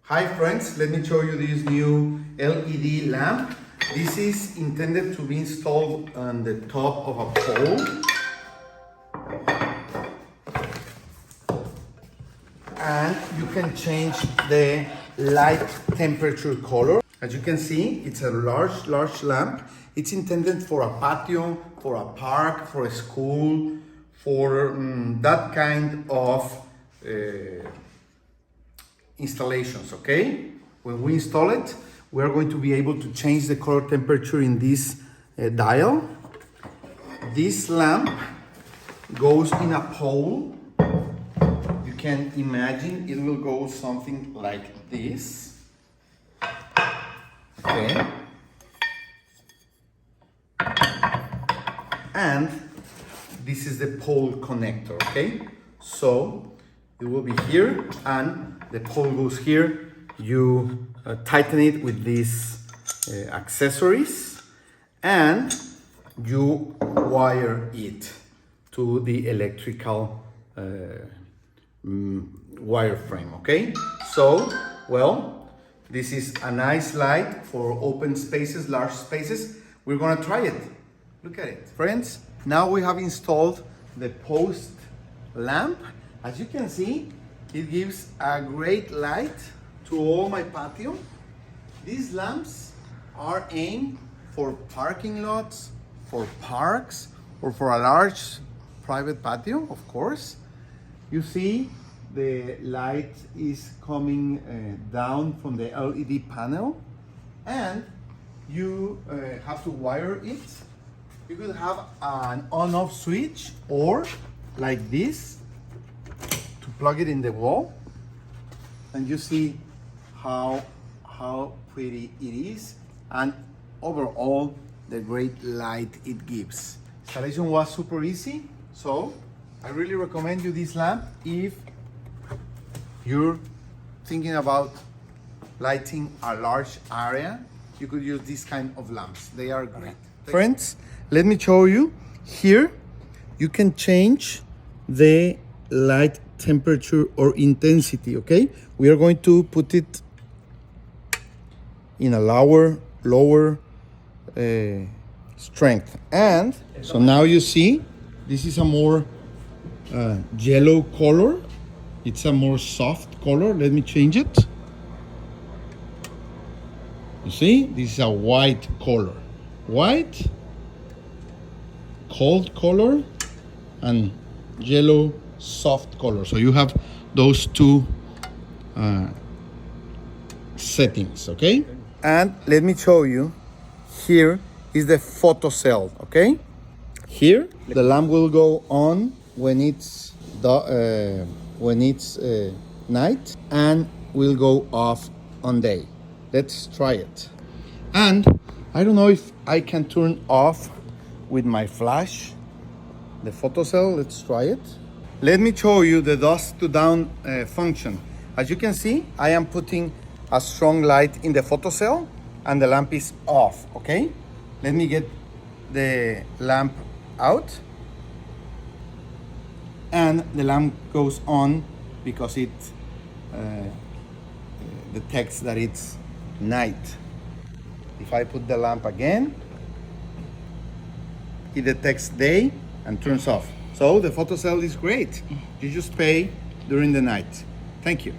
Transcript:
Hi friends, let me show you this new LED lamp. This is intended to be installed on the top of a pole. And you can change the light temperature color. As you can see, it's a large lamp. It's intended for a patio, for a park, for a school, for that kind of installations, okay? When we install it, we're going to be able to change the color temperature in this dial. This lamp goes in a pole. You can imagine it will go something like this. Okay. And this is the pole connector, okay? So it will be here and the pole goes here. You tighten it with these accessories and you wire it to the electrical wire frame, okay? So, well, this is a nice light for open spaces, large spaces. We're gonna try it. Look at it. Friends, now we have installed the post lamp. As you can see, it gives a great light to all my patio. These lamps are aimed for parking lots, for parks, or for a large private patio, of course. You see the light is coming down from the LED panel, and you have to wire it. You could have an on-off switch, or like this, to plug it in the wall. And you see how pretty it is, and overall the great light it gives. Installation was super easy, so I really recommend you this lamp if you're thinking about lighting a large area. You could use this kind of lamps. They are great. Friends, let me show you. Here you can change the light temperature or intensity, okay? We are going to put it in a lower strength. And so now you see, this is a more yellow color. It's a more soft color. Let me change it. You see, this is a white color. White, cold color, and yellow soft color. So you have those two settings, okay? And let me show you, here is the photocell, okay? Here, the lamp will go on when it's night, and will go off on day. Let's try it. And I don't know if I can turn off with my flash the photocell. Let's try it. Let me show you the dusk to dawn function. As you can see, I am putting a strong light in the photocell and the lamp is off, okay? Let me get the lamp out. And the lamp goes on because it detects that it's night. If I put the lamp again, it detects day and turns off. So the photocell is great. You just pay during the night. Thank you.